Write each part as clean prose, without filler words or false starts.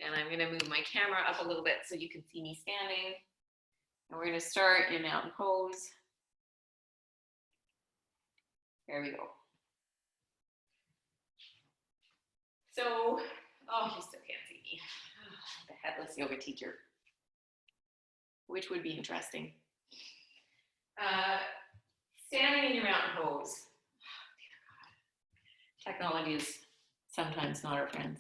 And I'm going to move my camera up a little bit so you can see me standing. And we're going to start in mountain pose. There we go. So, oh, you still can't see me. The headless yoga teacher, which would be interesting. Standing in your mountain pose. Technology is sometimes not our friend.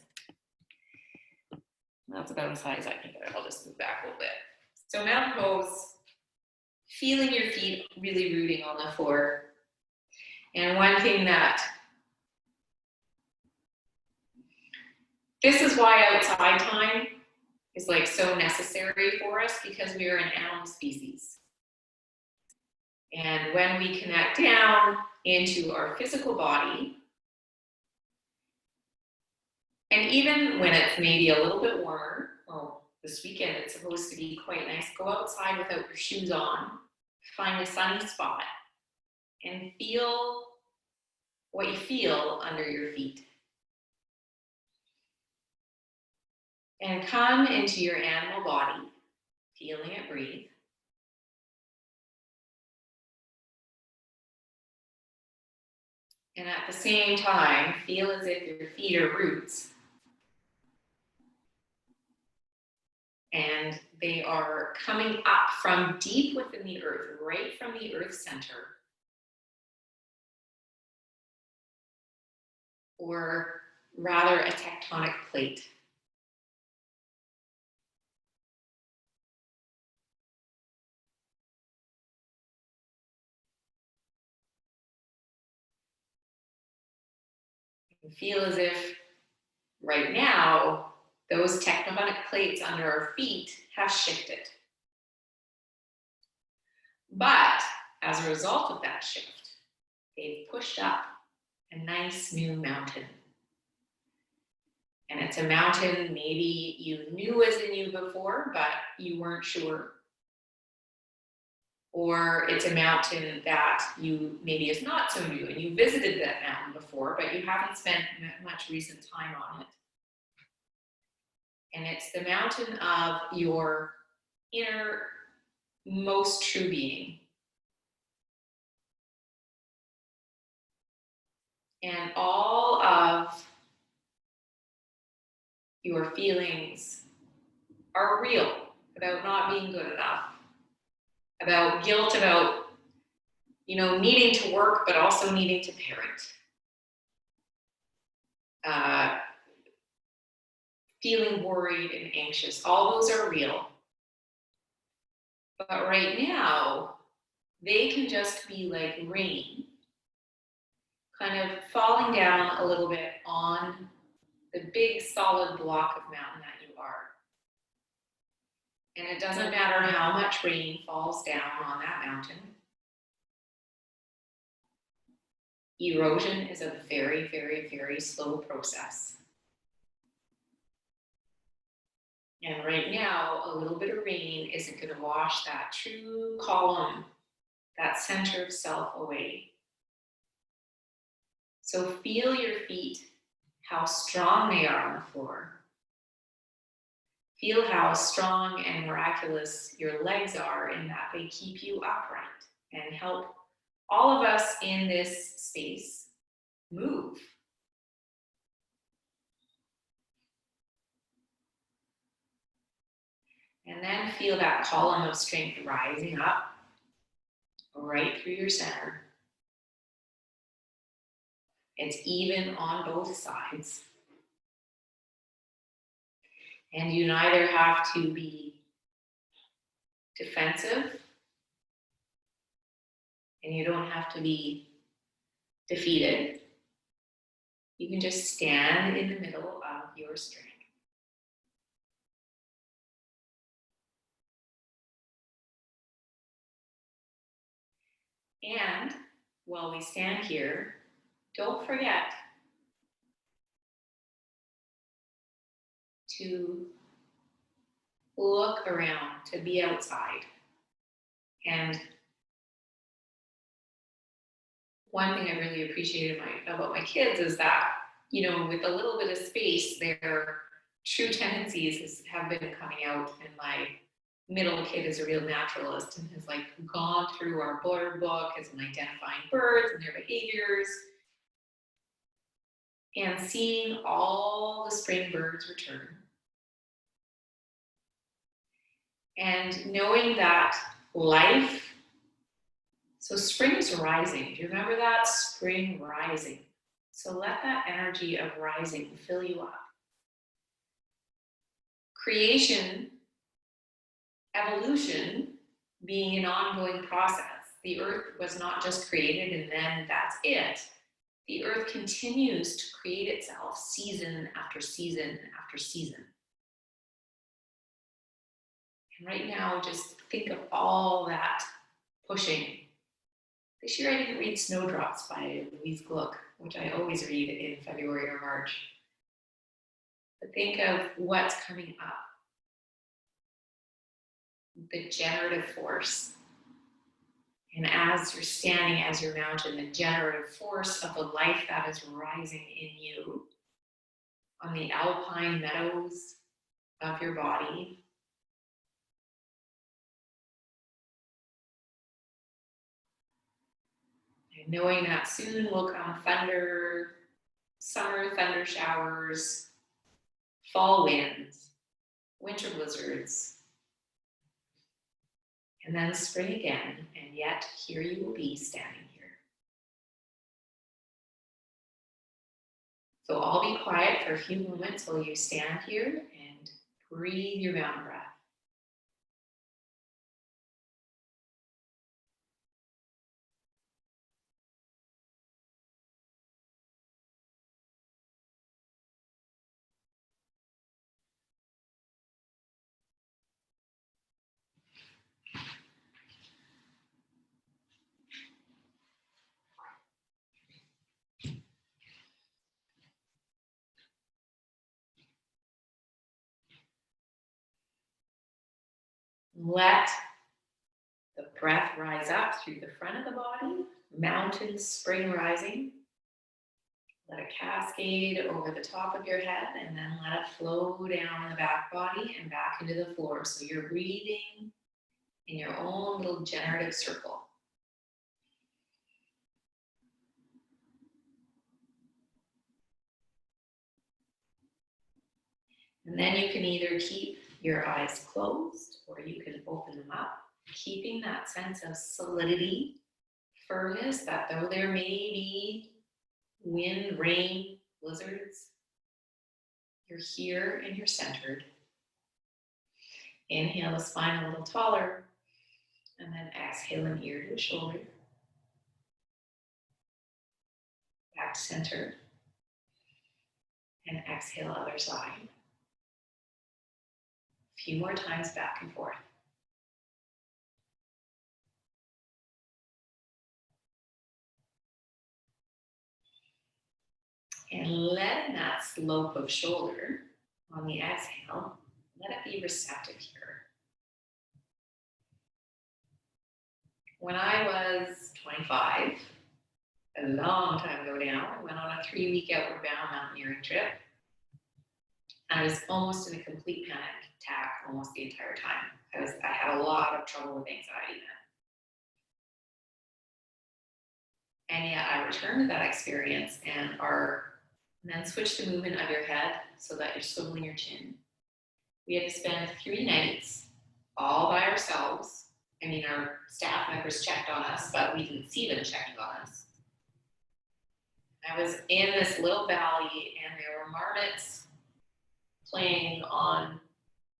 That's about as high as I can get it. I'll just move back a little bit. So mountain pose, feeling your feet really rooting on the floor. And one thing that, this is why outside time is like so necessary for us, because we are an animal species. And when we connect down into our physical body, and even when it's maybe a little bit warmer, well, this weekend it's supposed to be quite nice, go outside without your shoes on, find a sunny spot, and feel what you feel under your feet. And come into your animal body, feeling it breathe. And at the same time, feel as if your feet are roots. And they are coming up from deep within the earth, right from the earth center. Or rather a tectonic plate. Feel as if right now, those tectonic plates under our feet have shifted. But as a result of that shift, they've pushed up a nice new mountain. And it's a mountain maybe you knew was in you before, but you weren't sure. Or it's a mountain that you maybe is not so new and you visited that mountain before, but you haven't spent much recent time on it. And it's the mountain of your inner most true being. And all of your feelings are real about not being good enough, about guilt, about, needing to work, but also needing to parent. Feeling worried and anxious, all those are real. But right now, they can just be like rain, kind of falling down a little bit on the big solid block of mountain that you are. And it doesn't matter how much rain falls down on that mountain. Erosion is a very, very, very slow process. And right now, a little bit of rain isn't going to wash that true column, that center of self away. So feel your feet, how strong they are on the floor. Feel how strong and miraculous your legs are in that they keep you upright and help all of us in this space move. And then feel that column of strength rising up right through your center. It's even on both sides. And you neither have to be defensive, and you don't have to be defeated. You can just stand in the middle of your strength. And while we stand here, don't forget to look around, to be outside. And one thing I really appreciated about my kids is that, with a little bit of space, they're true tendencies have been coming out, and my middle kid is a real naturalist and has like gone through our bird book, has been identifying birds and their behaviors, and seeing all the spring birds return. And knowing that life, so spring is rising. Do you remember that? Spring rising. So let that energy of rising fill you up. Creation, evolution being an ongoing process. The earth was not just created and then that's it. The earth continues to create itself season after season after season. And right now, just think of all that pushing. This year I didn't read Snowdrops by Louise Gluck, which I always read in February or March. But think of what's coming up. The generative force. And as you're standing as your mountain, the generative force of the life that is rising in you on the alpine meadows of your body. And knowing that soon will come thunder, summer thunder showers, fall winds, winter blizzards, and then spring again, and yet here you will be standing here. So I'll be quiet for a few moments while you stand here and breathe your mountain breath. Let the breath rise up through the front of the body, mountain spring rising. Let it cascade over the top of your head and then let it flow down the back body and back into the floor. So you're breathing in your own little generative circle. And then you can either keep your eyes closed or you can open them up, keeping that sense of solidity, firmness, that though there may be wind, rain, blizzards, you're here and you're centered. Inhale the spine a little taller, and then exhale an ear to the shoulder. Back to center. And exhale other side. A few more times back and forth. And letting that slope of shoulder on the exhale, let it be receptive here. When I was 25, a long time ago now, I went on a 3-week outward bound mountaineering trip. I was almost in a complete panic attack almost the entire time. I had a lot of trouble with anxiety then. And yet I returned to that experience and then switch the movement of your head so that you're swiveling your chin. We had to spend 3 nights all by ourselves. I mean, our staff members checked on us, but we didn't see them checking on us. I was in this little valley and there were marmots playing on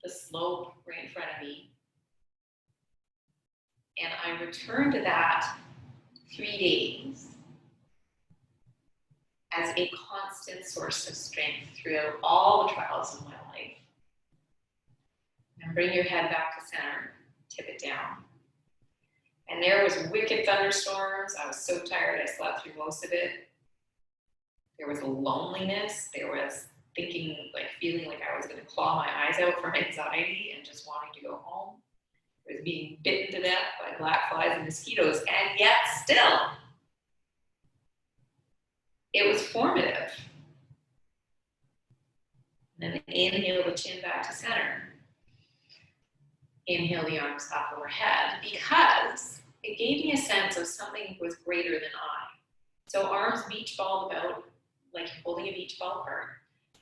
the slope right in front of me. And I returned to that 3 days as a constant source of strength throughout all the trials of my life. And bring your head back to center, tip it down. And there was wicked thunderstorms. I was so tired, I slept through most of it. There was a loneliness. There was feeling like I was going to claw my eyes out from anxiety and just wanting to go home. I was being bitten to death by black flies and mosquitoes, and yet still, it was formative. And then inhale the chin back to center. Inhale the arms up overhead, because it gave me a sense of something was greater than I. So arms beach balled about, like you're holding a beach ball apart,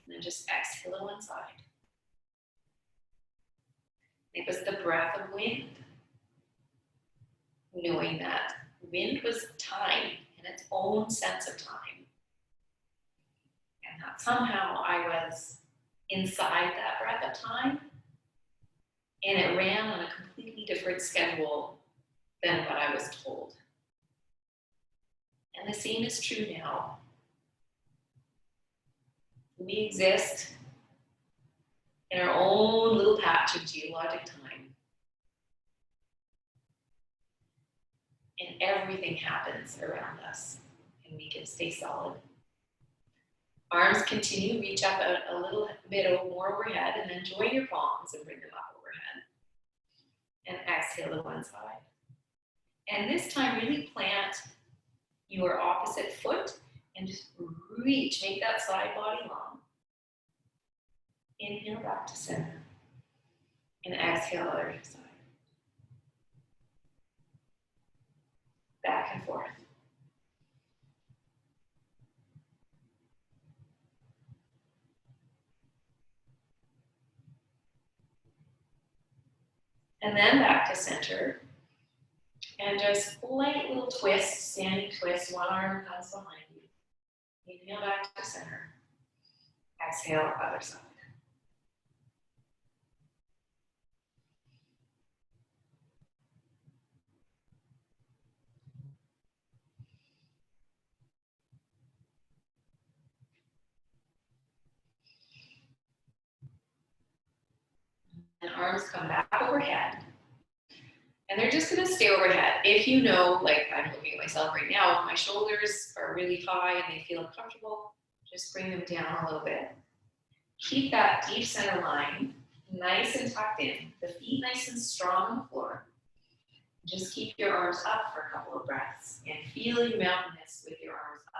and then just exhale to one side. It was the breath of wind, knowing that wind was time and its own sense of time. And that somehow I was inside that breath of time, and it ran on a completely different schedule than what I was told. And the same is true now. We exist in our own little patch of geologic time. And everything happens around us, and we can stay solid. Arms continue, reach up a little bit more overhead, and then join your palms and bring them up overhead. And exhale to one side. And this time, really plant your opposite foot and just reach, make that side body long. Inhale back to center. And exhale other side. Back and forth. And then back to center. And just light little twist, standing twist. One arm comes behind you. Inhale back to center. Exhale, other side. And arms come back overhead. And they're just gonna stay overhead. If you know, like I'm looking at myself right now, if my shoulders are really high and they feel uncomfortable, just bring them down a little bit. Keep that deep center line nice and tucked in, the feet nice and strong on the floor. Just keep your arms up for a couple of breaths and feel your mountainous with your arms up.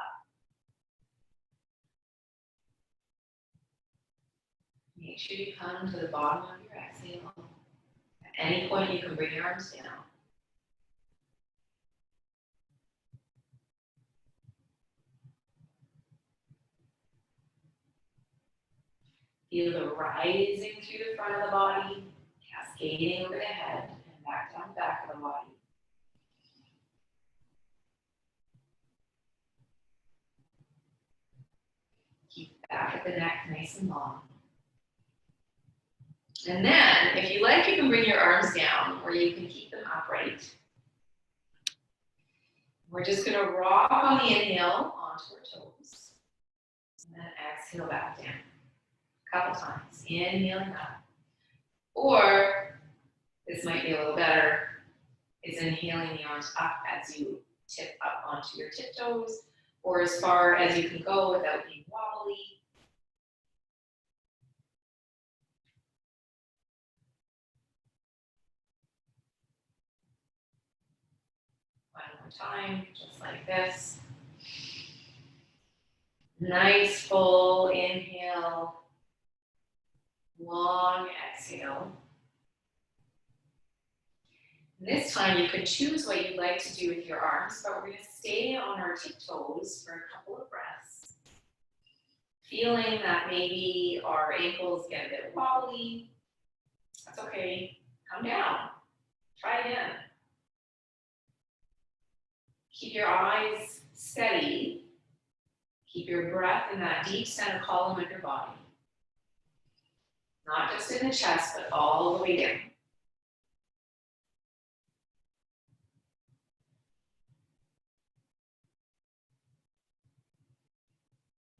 Make sure you come to the bottom of your exhale. At any point, you can bring your arms down. Feel the rising through the front of the body, cascading over the head, and back down the back of the body. Keep the back of the neck nice and long. And then, if you like, you can bring your arms down, or you can keep them upright. We're just going to rock on the inhale onto our toes. And then exhale back down. A couple times. Inhaling up. Or, this might be a little better, is inhaling the arms up as you tip up onto your tiptoes, or as far as you can go without being wobbly. One more time, just like this. Nice full inhale, long exhale. This time you can choose what you'd like to do with your arms, but we're going to stay on our tiptoes for a couple of breaths. Feeling that maybe our ankles get a bit wobbly. That's okay. Come down. Try again. Keep your eyes steady. Keep your breath in that deep center column of your body. Not just in the chest, but all the way down.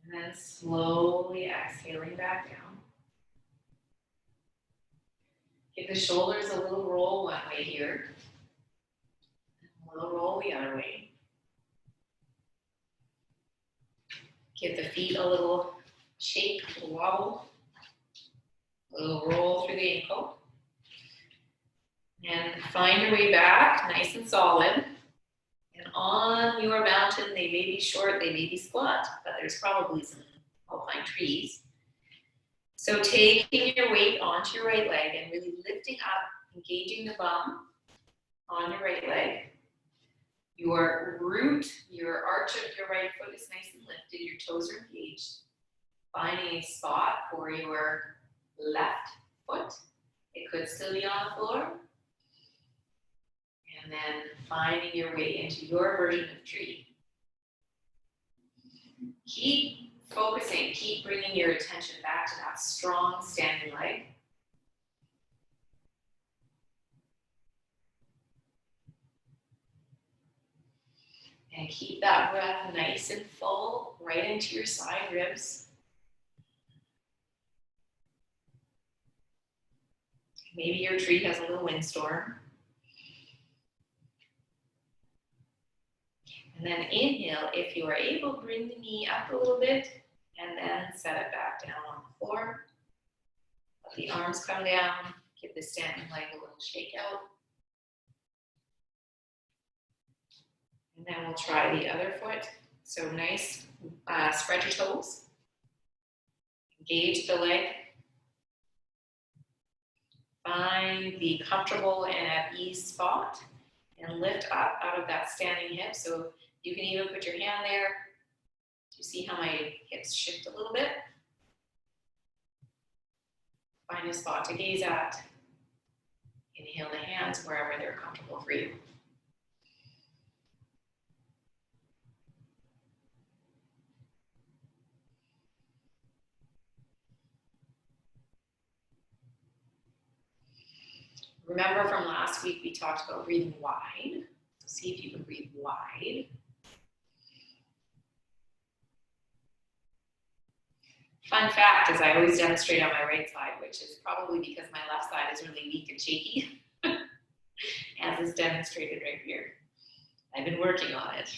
And then slowly exhaling back down. Give the shoulders a little roll one way here. A little roll the other way. Give the feet a little shake, a little wobble. A little roll through the ankle. And find your way back, nice and solid. And on your mountain, they may be short, they may be squat, but there's probably some alpine trees. So taking your weight onto your right leg and really lifting up, engaging the bum on your right leg. Your root, your arch of your right foot is nice and lifted, your toes are engaged. Finding a spot for your left foot. It could still be on the floor. And then finding your way into your version of tree. Keep focusing, keep bringing your attention back to that strong standing leg. And keep that breath nice and full right into your side ribs. Maybe your tree has a little windstorm. And then inhale, if you are able, bring the knee up a little bit and then set it back down on the floor. Let the arms come down, give the standing leg a little shake out. And then we'll try the other foot. So nice, spread your toes. Engage the leg. Find the comfortable and at ease spot and lift up out of that standing hip. So you can even put your hand there. You see how my hips shift a little bit? Find a spot to gaze at. Inhale the hands wherever they're comfortable for you. Remember from last week, we talked about breathing wide. So see if you can breathe wide. Fun fact is I always demonstrate on my right side, which is probably because my left side is really weak and shaky, as is demonstrated right here. I've been working on it.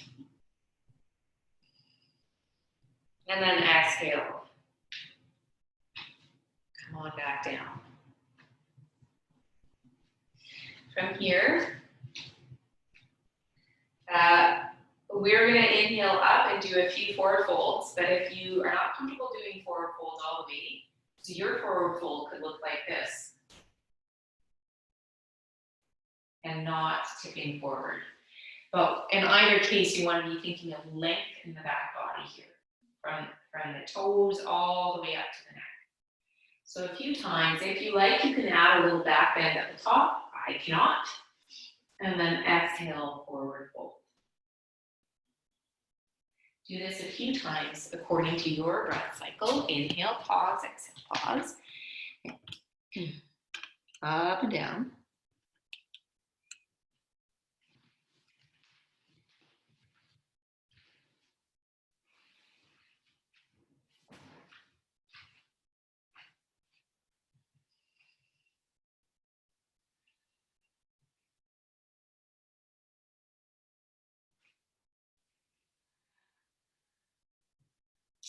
And then exhale. Come on back down. From here, we're going to inhale up and do a few forward folds, but if you are not comfortable doing forward folds all the way, so your forward fold could look like this and not tipping forward. But in either case, you want to be thinking of length in the back body here, from the toes all the way up to the neck. So a few times, if you like, you can add a little back bend at the top. I cannot. And then exhale, forward fold. Do this a few times according to your breath cycle. Inhale, pause, exhale, pause. Up and down.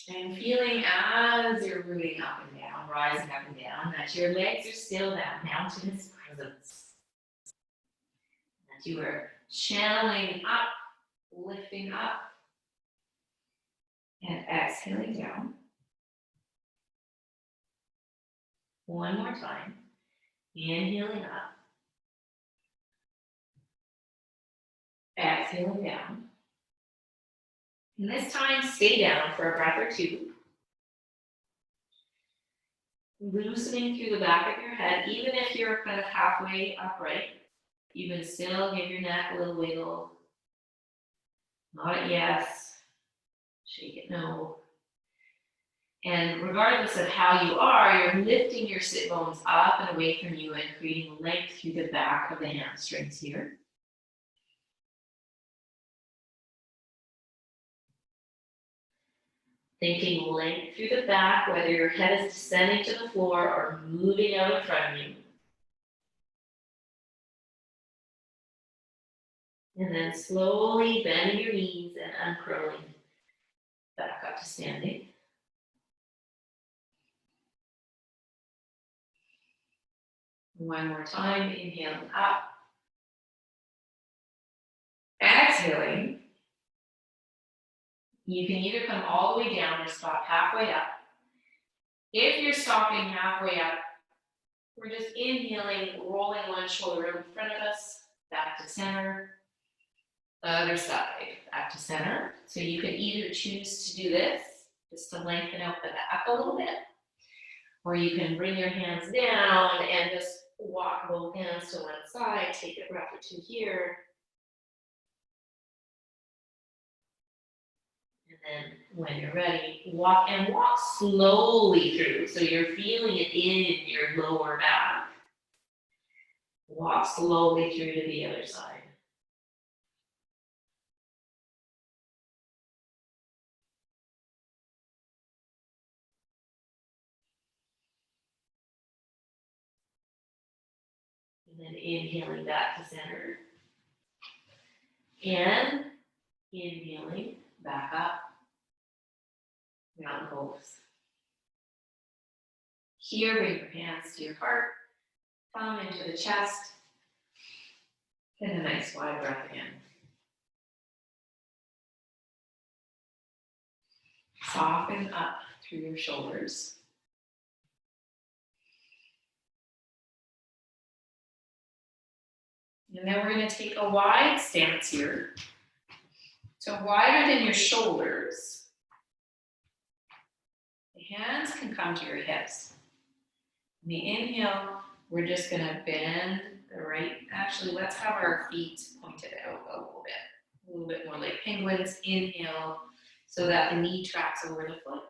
And feeling as you're moving up and down, rising up and down, that your legs are still that mountainous presence. That you are channeling up, lifting up, and exhaling down. One more time. Inhaling up. Exhaling down. And this time, stay down for a breath or two. Loosening through the back of your head, even if you're kind of halfway upright, you can still give your neck a little wiggle. Nod it yes, shake it no. And regardless of how you are, you're lifting your sit bones up and away from you and creating length through the back of the hamstrings here. Thinking length through the back, whether your head is descending to the floor or moving out in front of you. And then slowly bending your knees and uncurling back up to standing. One more time, inhaling up. Exhaling. You can either come all the way down or stop halfway up. If you're stopping halfway up, we're just inhaling, rolling one shoulder in front of us, back to center. Other side, back to center. So you can either choose to do this, just to lengthen out the back a little bit, or you can bring your hands down and just walk both hands to one side, take a breath or two here. And then when you're ready, walk slowly through. So you're feeling it in your lower back. Walk slowly through to the other side. And then inhaling back to center. And inhaling back up. Mountain pose. Here, bring your hands to your heart, thumb into the chest, and a nice wide breath in. Soften up through your shoulders. And then we're going to take a wide stance here. So wider than your shoulders. The hands can come to your hips. On the inhale, we're just going to bend the right. Actually, let's have our feet pointed out a little bit more like penguins. Inhale so that the knee tracks over the foot.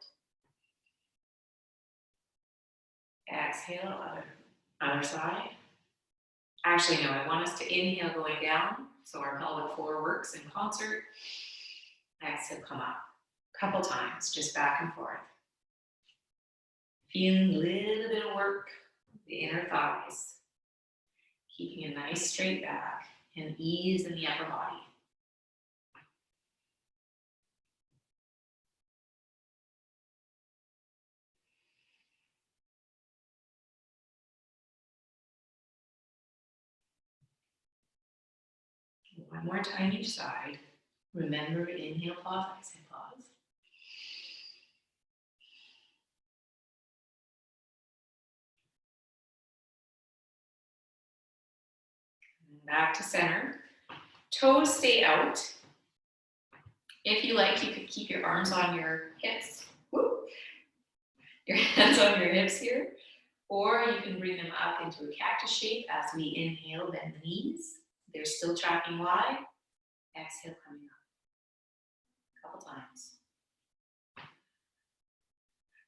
Exhale, other side. Actually, no, I want us to inhale going down so our pelvic floor works in concert. Exhale, come up. A couple times, just back and forth. Feeling a little bit of work, the inner thighs. Keeping a nice straight back and ease in the upper body. One more time each side. Remember to inhale, pause, exhale, pause. And back to center. Toes stay out. If you like, you could keep your arms on your hips. Woo. Your hands on your hips here. Or you can bring them up into a cactus shape as we inhale, bend the knees. They're still tracking wide. Exhale, coming up. A couple times.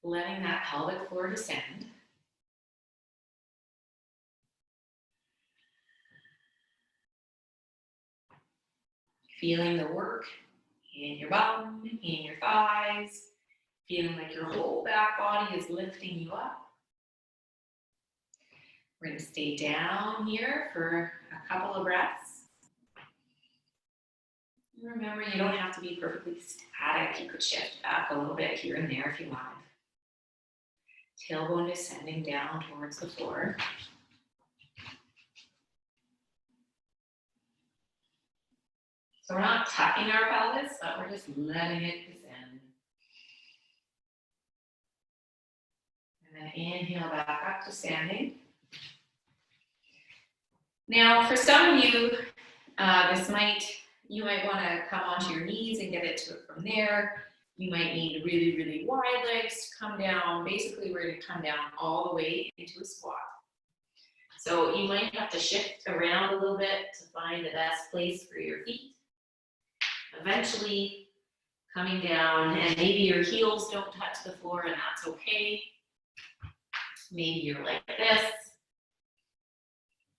Letting that pelvic floor descend. Feeling the work in your bum, in your thighs. Feeling like your whole back body is lifting you up. We're going to stay down here for a couple of breaths. Remember, you don't have to be perfectly static. You could shift back a little bit here and there if you want. Tailbone descending down towards the floor. So we're not tucking our pelvis, but we're just letting it descend. And then inhale back up to standing. Now, for some of you, you might want to come onto your knees and get it to it from there. You might need really, really wide legs to come down. Basically, we're going to come down all the way into a squat. So you might have to shift around a little bit to find the best place for your feet. Eventually, coming down, and maybe your heels don't touch the floor, and that's okay. Maybe you're like this.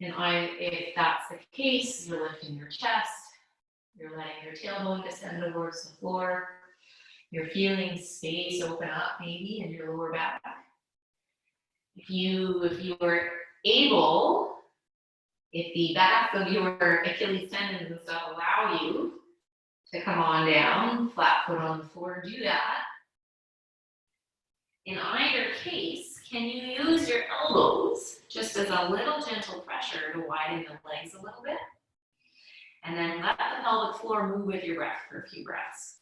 And if that's the case, you're lifting your chest. You're letting your tailbone descend towards the floor. You're feeling space open up maybe in your lower back. If you are able, if the backs of your Achilles tendons and stuff allow you to come on down, flat foot on the floor, do that. In either case, can you use your elbows just as a little gentle pressure to widen the legs a little bit? And then let the pelvic floor move with your breath for a few breaths.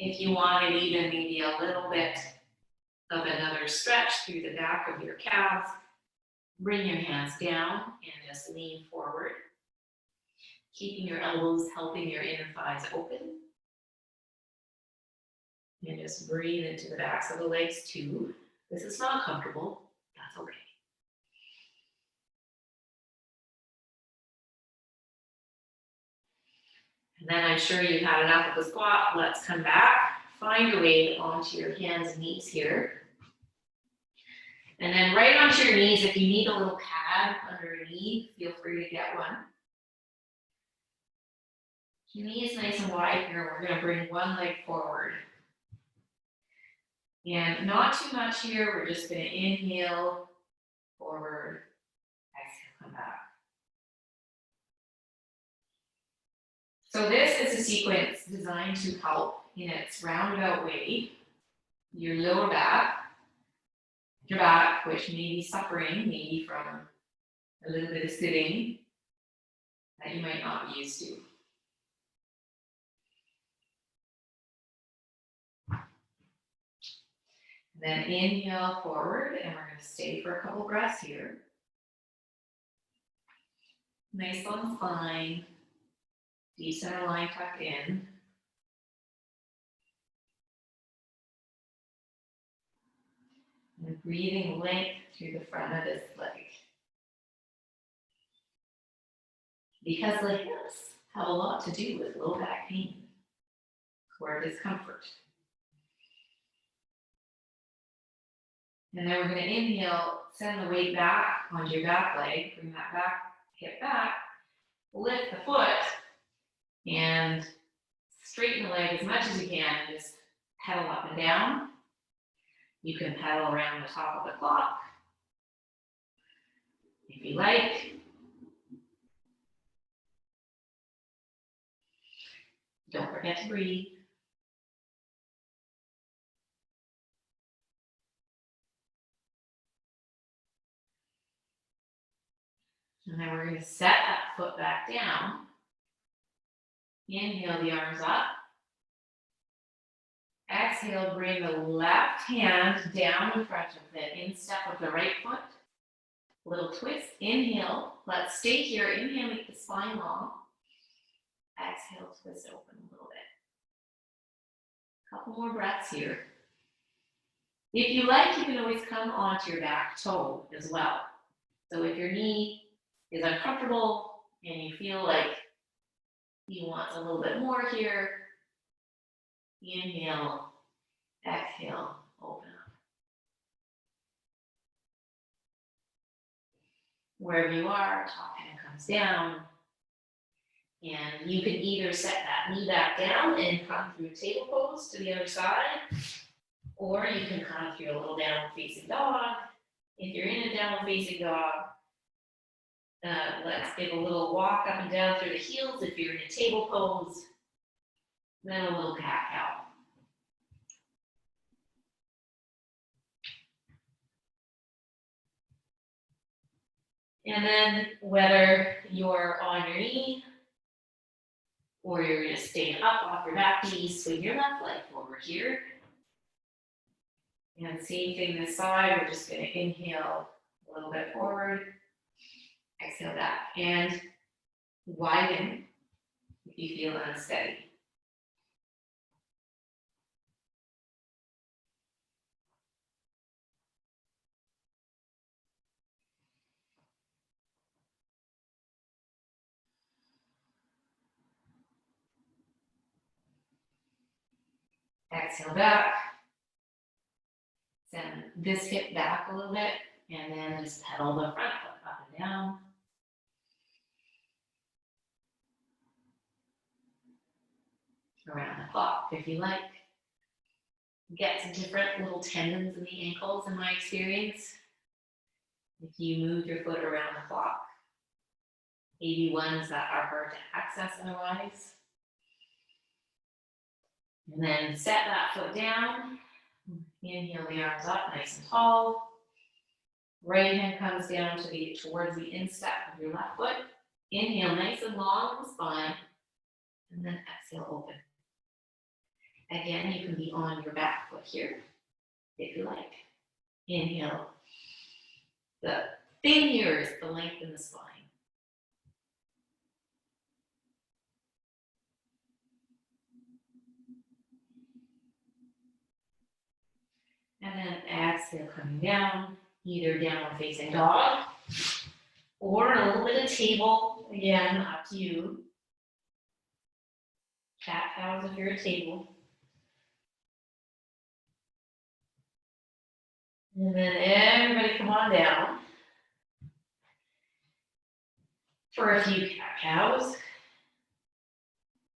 If you wanted even maybe a little bit of another stretch through the back of your calves, bring your hands down and just lean forward, keeping your elbows helping your inner thighs open. And just breathe into the backs of the legs too. This is not comfortable, that's okay. And then I'm sure you've had enough of the squat. Let's come back, find your way onto your hands and knees here. And then right onto your knees, if you need a little pad under your knee, feel free to get one. Your knee is nice and wide here. We're gonna bring one leg forward. And not too much here. We're just gonna inhale, forward, exhale, come back. So this is a sequence designed to help in its roundabout way your lower back, your back, which may be suffering maybe from a little bit of sitting that you might not be used to. Then inhale forward, and we're going to stay for a couple breaths here. Nice long spine, deep center line tucked in. And breathing length through the front of this leg. Because the hips have a lot to do with low back pain or discomfort. And then we're going to inhale, send the weight back onto your back leg, bring that back, hip back, lift the foot, and straighten the leg as much as you can. Just pedal up and down. You can pedal around the top of the clock if you like. Don't forget to breathe. And then we're going to set that foot back down. Inhale the arms up. Exhale, bring the left hand down in front of the instep of the right foot. Little twist. Inhale. Let's stay here. Inhale, make the spine long. Exhale, twist open a little bit. Couple more breaths here. If you like, you can always come onto your back toe as well. So if your knee is uncomfortable and you feel like you want a little bit more here, inhale, exhale, open up. Wherever you are, top hand comes down. And you can either set that knee back down and come through table pose to the other side, or you can come through a little downward facing dog. If you're in a downward facing dog, let's give a little walk up and down through the heels. If you're in a table pose, then a little cat cow. And then whether you're on your knee or you're going to stand up off your back knee, swing your left leg forward here. And same thing this side, we're just going to inhale a little bit forward, exhale back, and widen if you feel unsteady. Exhale back. Send this hip back a little bit, and then just pedal the front foot up and down. Around the clock, if you like. Get some different little tendons in the ankles, in my experience. If you move your foot around the clock. Maybe ones that are hard to access otherwise. And then set that foot down. Inhale the arms up nice and tall. Right hand comes down towards the instep of your left foot. Inhale nice and long in the spine. And then exhale open. Again, you can be on your back foot here, if you like. Inhale. The thing here is the length in the spine. And then exhale, coming down, either downward facing dog or a little bit of table. Again, up to you. Cat cows if you're a table. And then everybody come on down for a few cat cows.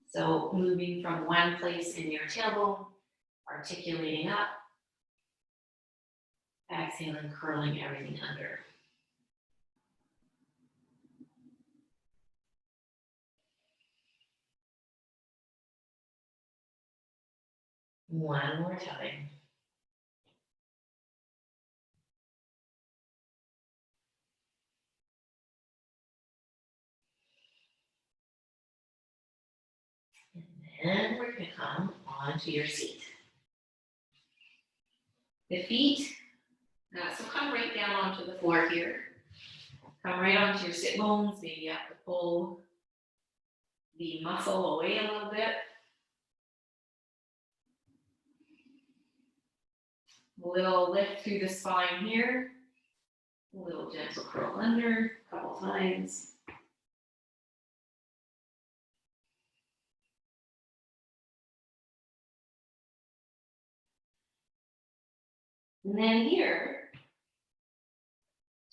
So moving from one place in your tailbone, articulating up, exhaling, curling everything under. One more time. And then we're going to come onto your seat. The feet, so come right down onto the floor here. Come right onto your sit bones, maybe you have to pull the muscle away a little bit. A little lift through the spine here. A little gentle curl under, a couple times. And then here,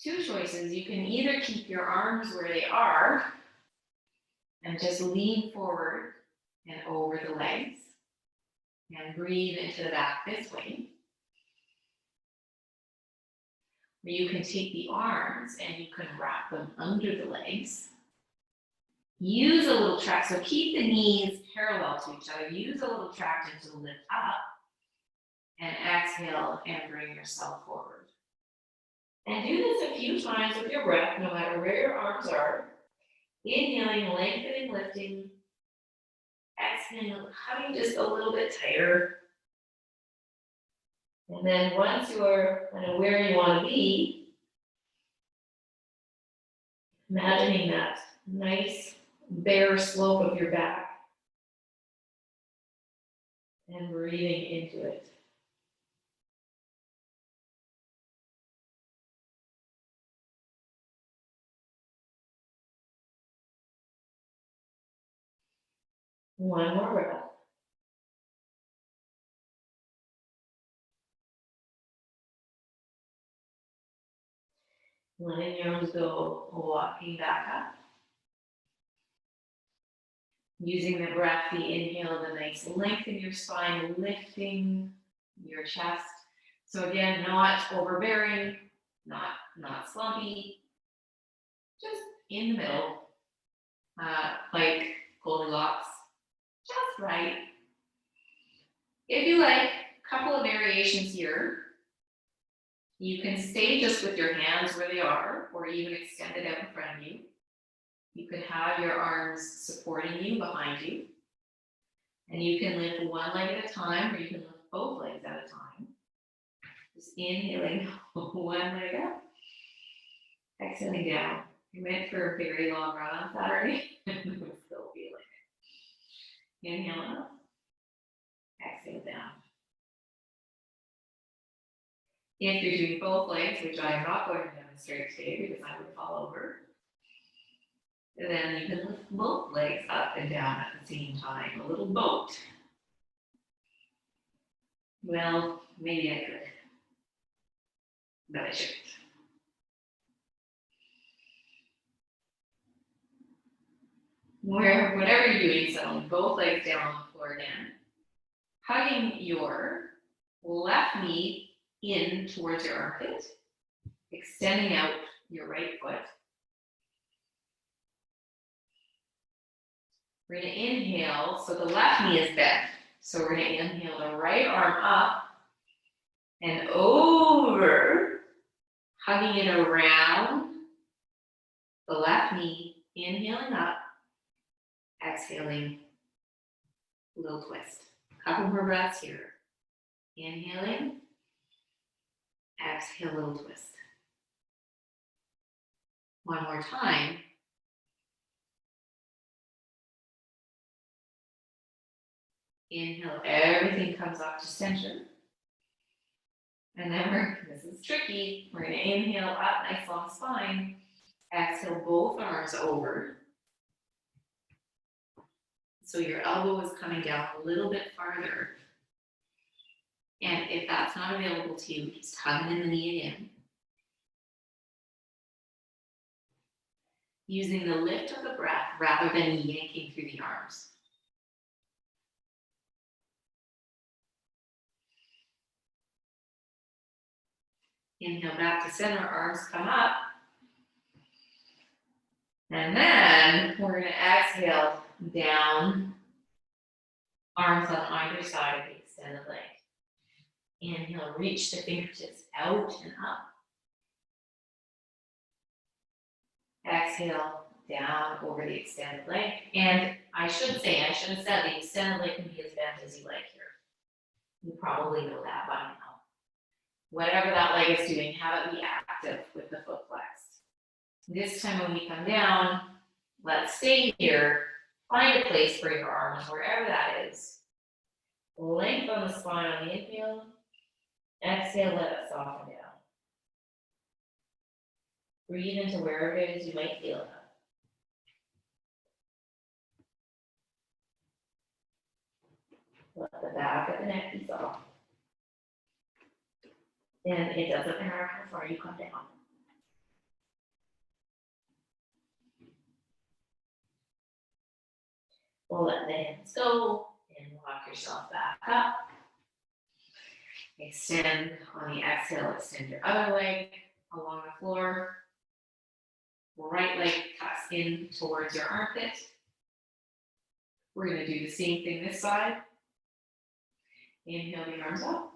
two choices. You can either keep your arms where they are and just lean forward and over the legs and breathe into the back this way. Or you can take the arms and you can wrap them under the legs. Use a little track, so keep the knees parallel to each other. Use a little traction to lift up and exhale and bring yourself forward. And do this a few times with your breath, no matter where your arms are. Inhaling, lengthening, lifting. Exhaling, hugging just a little bit tighter. And then once you're kind of where you want to be, imagining that nice bare slope of your back and breathing into it. One more breath. Letting your arms go, walking back up. Using the breath, the inhale, the nice length in your spine, lifting your chest. So again, not overbearing, not slumpy, just in the middle, like Goldilocks, just right. If you like, a couple of variations here. You can stay just with your hands where they are, or even extend it out in front of you. You could have your arms supporting you behind you. And you can lift one leg at a time, or you can lift both legs at a time. Just inhaling one leg up, exhaling down. You went for a very long run on Saturday, and we're still feeling it. Inhale up, exhale down. If you're doing both legs, which I am not going to demonstrate today because I would fall over, then you can lift both legs up and down at the same time, a little boat. Well, maybe I could, but I shouldn't. Whatever you're doing, settling both legs down on the floor again, hugging your left knee in towards your armpit, extending out your right foot. We're going to inhale, so the left knee is bent. So we're going to inhale the right arm up and over, hugging it around the left knee, inhaling up, exhaling, little twist. Couple more breaths here. Inhaling. Exhale, little twist. One more time. Inhale, everything comes up to center. And then this is tricky. We're gonna inhale up, nice long spine. Exhale, both arms over. So your elbow is coming down a little bit farther. And if that's not available to you, just tugging in the knee again. Using the lift of the breath rather than yanking through the arms. Inhale back to center, arms come up. And then we're gonna exhale down, arms on either side of the extended leg. Inhale, reach the fingertips out and up. Exhale, down over the extended leg. And I should have said the extended leg can be as bent as you like here. You probably know that by now. Whatever that leg is doing, have it be active with the foot flexed. This time when we come down, let's stay here. Find a place for your arms, wherever that is. Length on the spine on the inhale. Exhale, let it soften down. Breathe into wherever it is you might feel it. Let the back of the neck be soft. And it doesn't matter how far you come down. We'll let the hands go and walk yourself back up. Extend on the exhale, extend your other leg along the floor. Right leg tucks in towards your armpit. We're going to do the same thing this side. Inhale the arms up.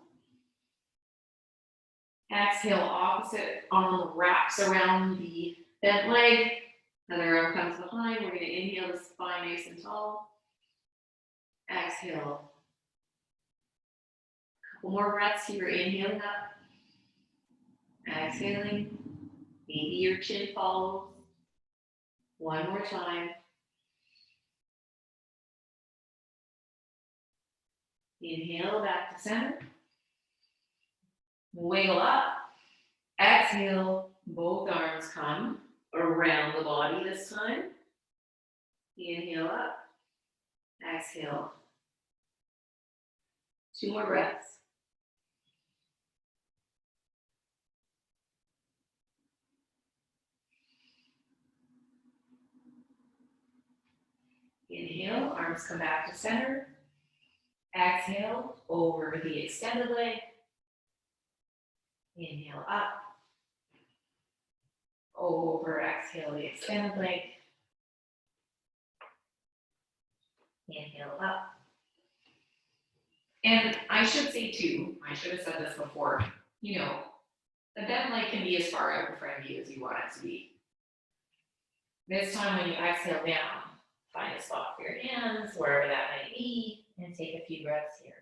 Exhale, opposite arm wraps around the bent leg. Other arm comes behind. We're going to inhale the spine nice and tall. Exhale. Couple more breaths here. Inhaling up. Exhaling. Maybe your chin follows. One more time. Inhale back to center. Wiggle up. Exhale, both arms come around the body this time. Inhale up. Exhale. Two more breaths. Inhale, arms come back to center. Exhale, over the extended leg. Inhale up. Over, exhale the extended leg. Inhale up. And I should say too, I should have said this before, you know, the bent leg can be as far out in front of you as you want it to be. This time when you exhale down, find a spot for your hands, wherever that might be, and take a few breaths here.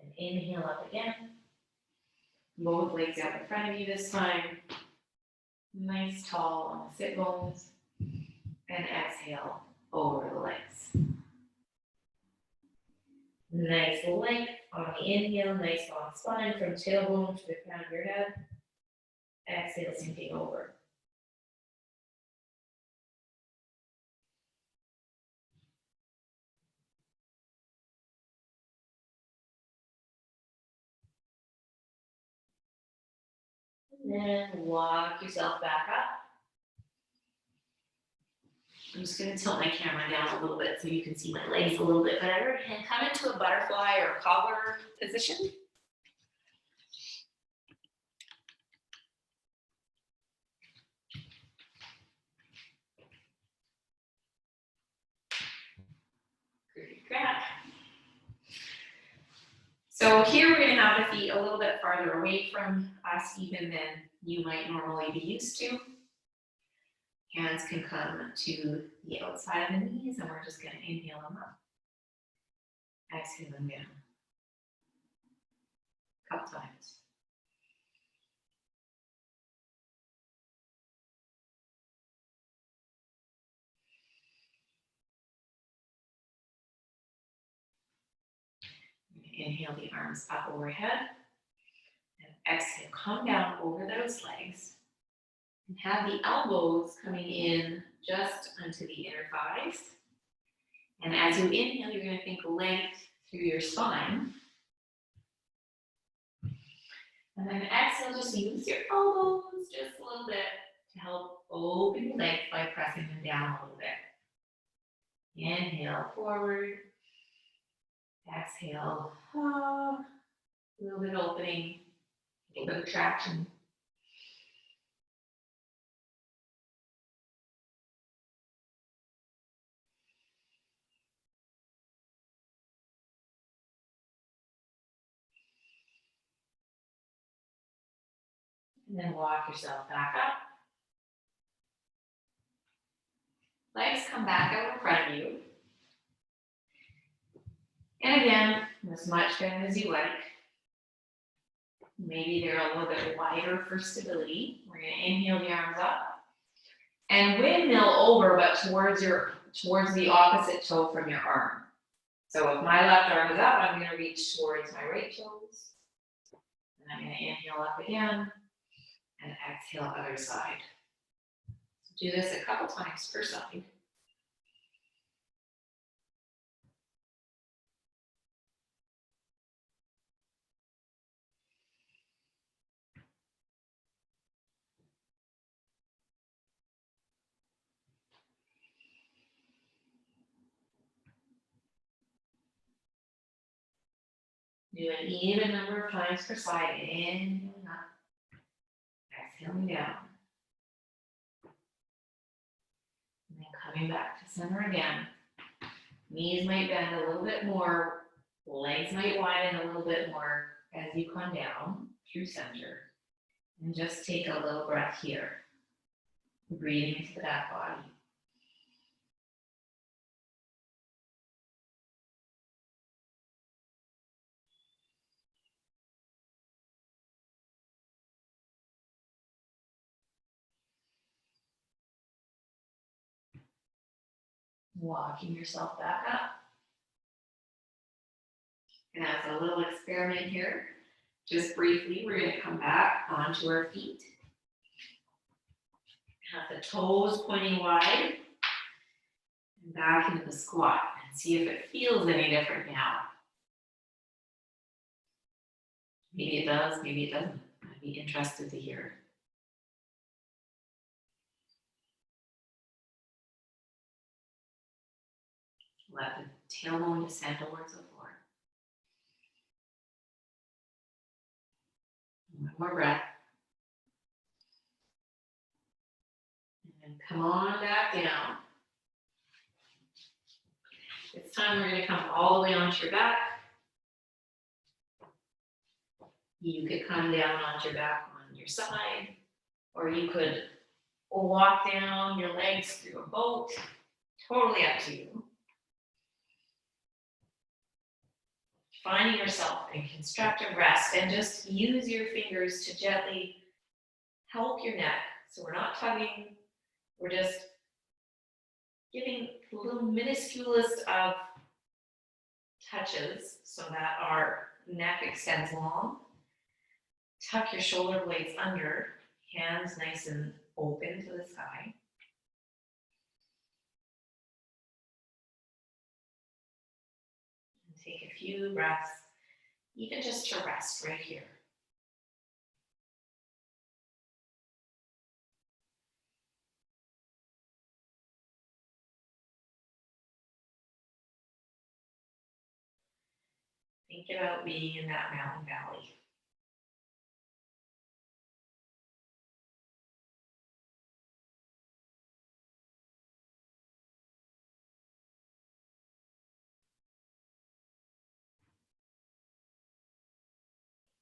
And inhale up again. Both legs out in front of you this time. Nice tall on the sit bones. And exhale over the legs. Nice length on the inhale, nice long spine from tailbone to the crown of your head. Exhale, sinking over. And then walk yourself back up. I'm just going to tilt my camera down a little bit so you can see my legs a little bit better and come into a butterfly or cobbler position. Great, crap. So here we're gonna have the feet a little bit farther away from us even than you might normally be used to. Hands can come to the outside of the knees and we're just gonna inhale them up. Exhale them down. A couple times. Inhale the arms up overhead. And exhale, come down over those legs. And have the elbows coming in just onto the inner thighs. And as you inhale, you're going to think length through your spine. And then exhale, just use your elbows just a little bit to help open your legs by pressing them down a little bit. Inhale forward. Exhale, a little bit opening, a little bit of traction. And then walk yourself back up. Legs come back out in front of you. And again, as much bend as you like. Maybe they're a little bit wider for stability. We're going to inhale the arms up. And windmill over, but towards the opposite toe from your arm. So if my left arm is up, I'm going to reach towards my right toes. And I'm going to inhale up again. And exhale other side. Do this a couple times per side. Do an even number of times per side. Inhaling up. Exhaling down. And then coming back to center again. Knees might bend a little bit more. Legs might widen a little bit more as you come down through center. And just take a little breath here. Breathing into the back body. Walking yourself back up. And as a little experiment here, just briefly, we're going to come back onto our feet. Have the toes pointing wide. And back into the squat. And see if it feels any different now. Maybe it does, maybe it doesn't. I'd be interested to hear. Let the tailbone descend towards the floor. One more breath. And then come on back down. This time we're going to come all the way onto your back. You could come down onto your back on your side, or you could walk down your legs through a boat. Totally up to you. Finding yourself in constructive rest and just use your fingers to gently help your neck. So we're not tugging, we're just giving the little minusculest of touches so that our neck extends long. Tuck your shoulder blades under, hands nice and open to the sky. And take a few breaths, even just to rest right here. Think about being in that mountain valley.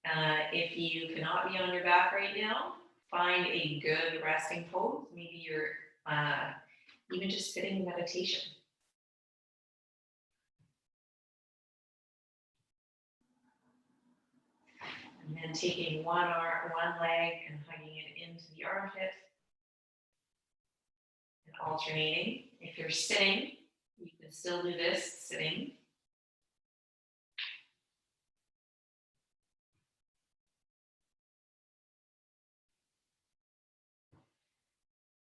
If you cannot be on your back right now, find a good resting pose. Maybe you're even just sitting in meditation. And then taking one leg and hugging it into the armpit and alternating. If you're sitting, you can still do this sitting.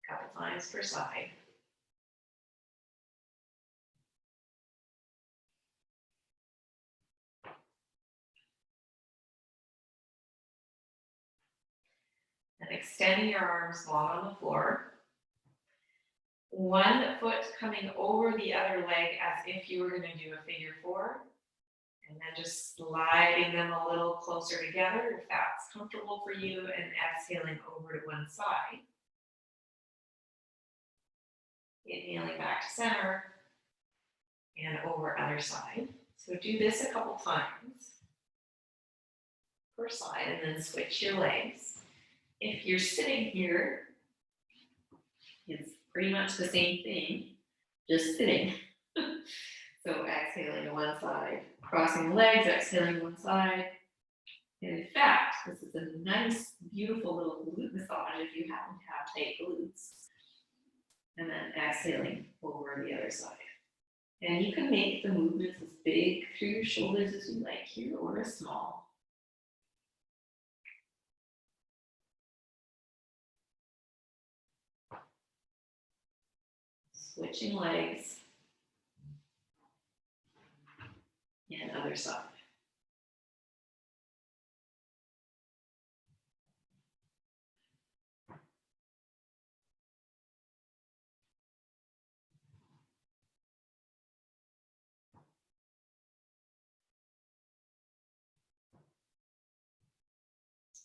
A couple times per side. And extending your arms long on the floor. One foot coming over the other leg as if you were going to do a figure four. And then just sliding them a little closer together if that's comfortable for you, and exhaling over to one side. Inhaling back to center and over other side. So do this a couple times per side and then switch your legs. If you're sitting here, it's pretty much the same thing, just sitting. So exhaling to one side, crossing the legs, exhaling to one side. And in fact, this is a nice, beautiful little glute massage if you happen to have tight glutes. And then exhaling over the other side. And you can make the movements as big through your shoulders as you like here, or as small. Switching legs. And other side.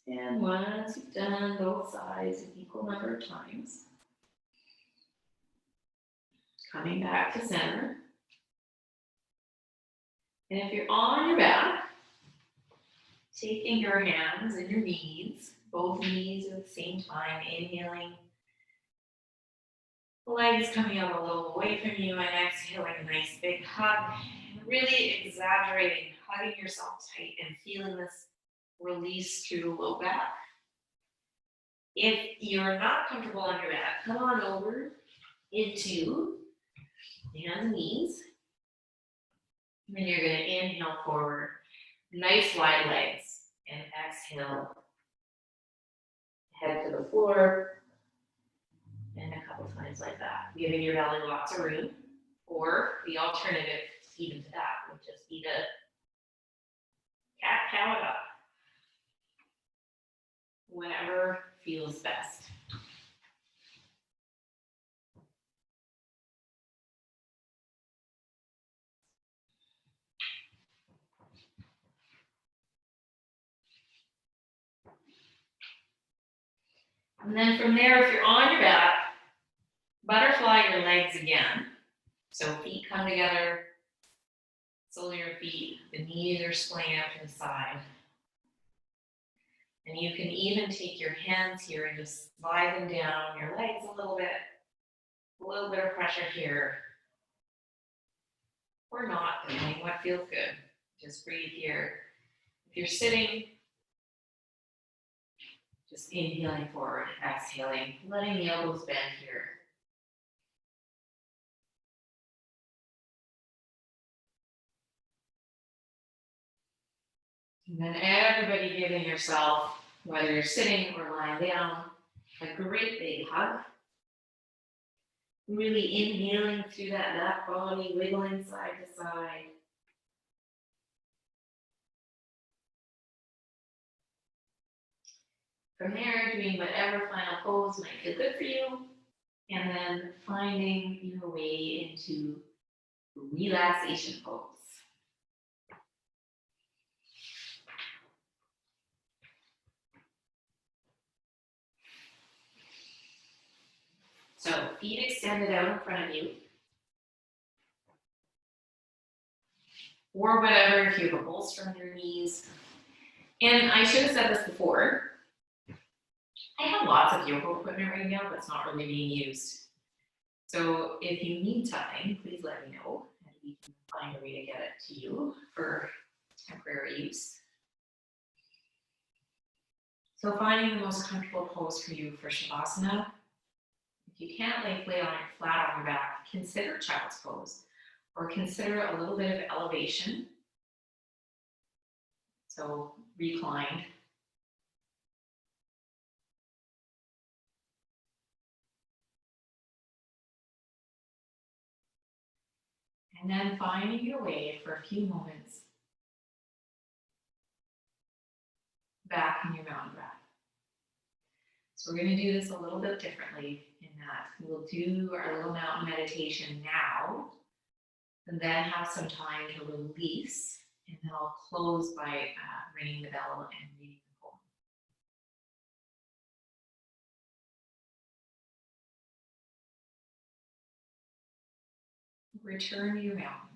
And once you've done both sides an equal number of times, coming back to center. And if you're on your back, taking your hands and your knees, both knees at the same time, inhaling, the legs coming up a little away from you, and exhaling a nice big hug, and really exaggerating, hugging yourself tight and feeling this release through the low back. If you're not comfortable on your back, come on over into hands and knees. And then you're going to inhale forward, nice wide legs, and exhale, head to the floor, and a couple times like that, giving your belly lots of room. Or the alternative, even to that, would just be to cat-cow it up. Whatever feels best. And then from there, if you're on your back, butterfly your legs again. So feet come together, soles of your feet, the knees are splaying out to the side. And you can even take your hands here and just slide them down your legs a little bit of pressure here. Or not, depending what feels good. Just breathe here. If you're sitting, just inhaling forward, exhaling, letting the elbows bend here. And then everybody giving yourself, whether you're sitting or lying down, a great big hug. Really inhaling through that back body, wiggling side to side. From there, doing whatever final pose might feel good for you, and then finding your way into relaxation pose. So feet extended out in front of you. Or whatever, if you have a bolster on your knees. And I should have said this before. I have lots of yoga equipment right now that's not really being used. So if you need something, please let me know and we can find a way to get it to you for temporary use. So finding the most comfortable pose for you for Shavasana. If you can't lay on it flat on your back, consider child's pose or consider a little bit of elevation. So reclined. And then finding your way for a few moments back in your mountain breath. So we're going to do this a little bit differently in that we'll do our little mountain meditation now and then have some time to release. And then I'll close by ringing the bell and reading the poem. Return to your mountain.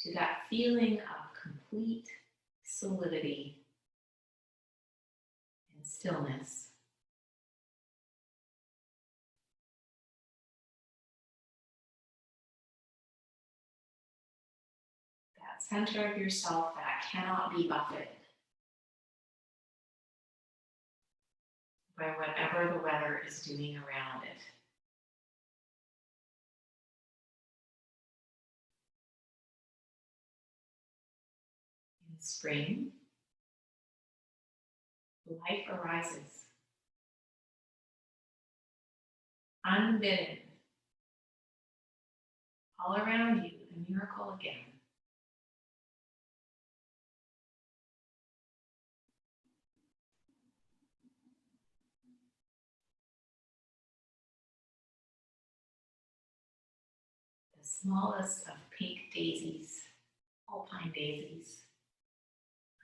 To that feeling of complete solidity and stillness. That center of yourself that cannot be buffeted by whatever the weather is doing around it. In spring, life arises, unbidden, all around you, the miracle again. The smallest of pink daisies, alpine daisies,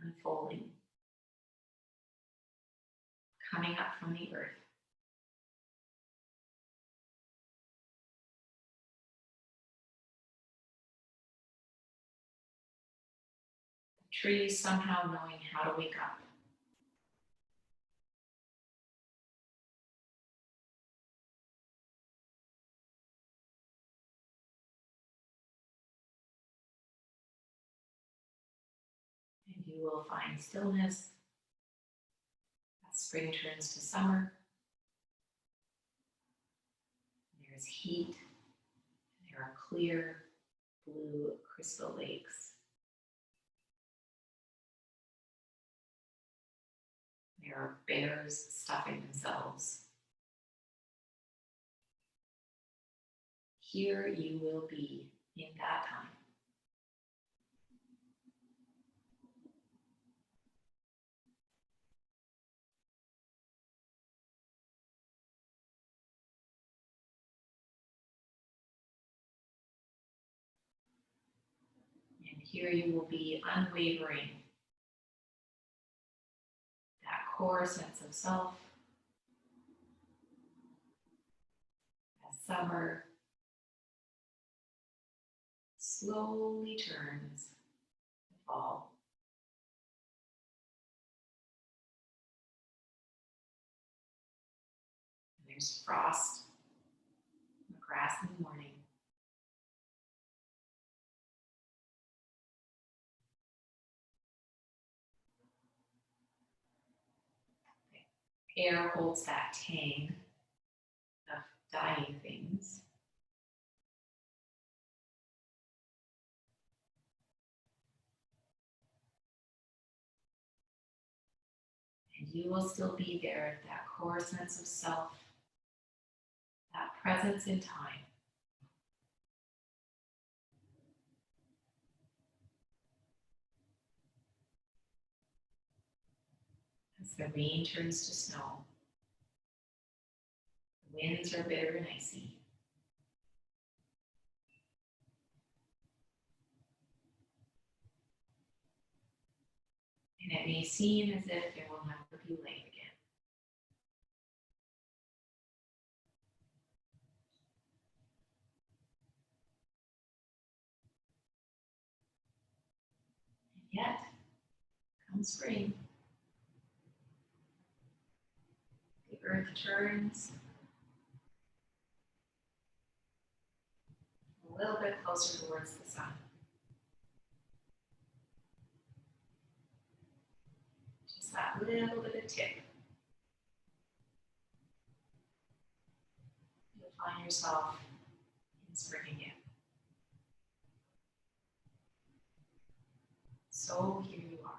unfolding, coming up from the earth. The trees somehow knowing how to wake up. And you will find stillness as spring turns to summer. There's heat. There are clear blue crystal lakes. There are bears stuffing themselves. Here you will be in that time. And here you will be unwavering. That core sense of self. As summer slowly turns to fall. And there's frost on the grass in the morning. The air holds that tang of dying things. And you will still be there, that core sense of self, that presence in time. As the rain turns to snow, the winds are bitter and icy. And it may seem as if there will never be light again. yet. Come spring, the earth turns a little bit closer towards the sun. Just that little bit of tip. You'll find yourself in spring again. So here you are.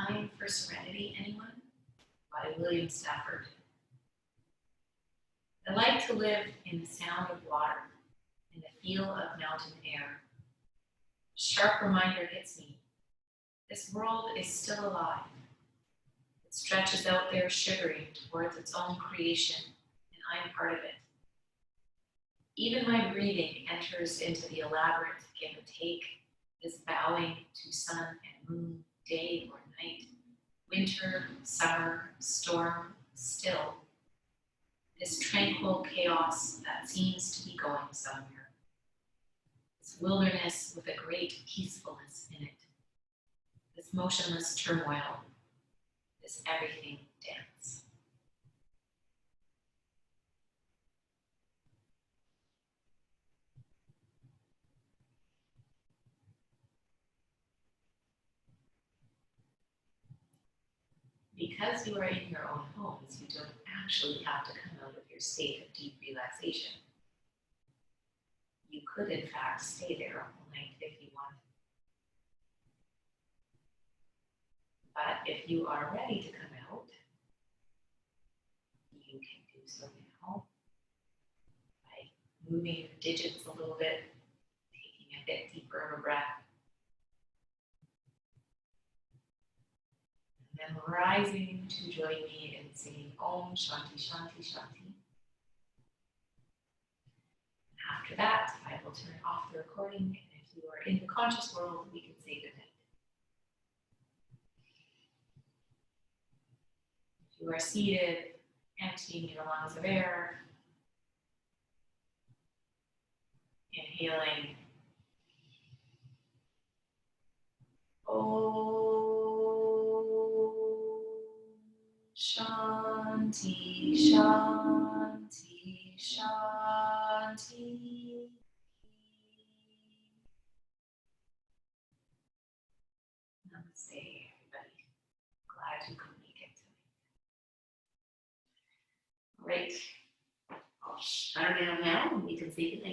Time for Serenity, anyone? By William Stafford. I like to live in the sound of water. feel of mountain air. Sharp reminder hits me. This world is still alive. It stretches out there shivering towards its own creation, and I'm part of it. Even my breathing enters into the elaborate give and take, this bowing to sun and moon, day or night, winter, summer, storm, still. This tranquil chaos that seems to be going somewhere. This wilderness with a great peacefulness in it. This motionless turmoil, this everything dance. Because you are in your own homes, you don't actually have to come out of your state of deep relaxation. You could, in fact, stay there all night if you want. But if you are ready to come out, you can do so now by moving your digits a little bit, taking a bit deeper of a breath, and then rising to join me in singing Om Shanti Shanti Shanti. After that, I will turn off the recording, and if you are in the conscious world, we can say goodnight. If you are seated, emptying your lungs of air, inhaling. Shanti, Shanti, Shanti. Namaste, everybody. Glad you could make it tonight. All right. I'll shut her down now and we can say goodnight.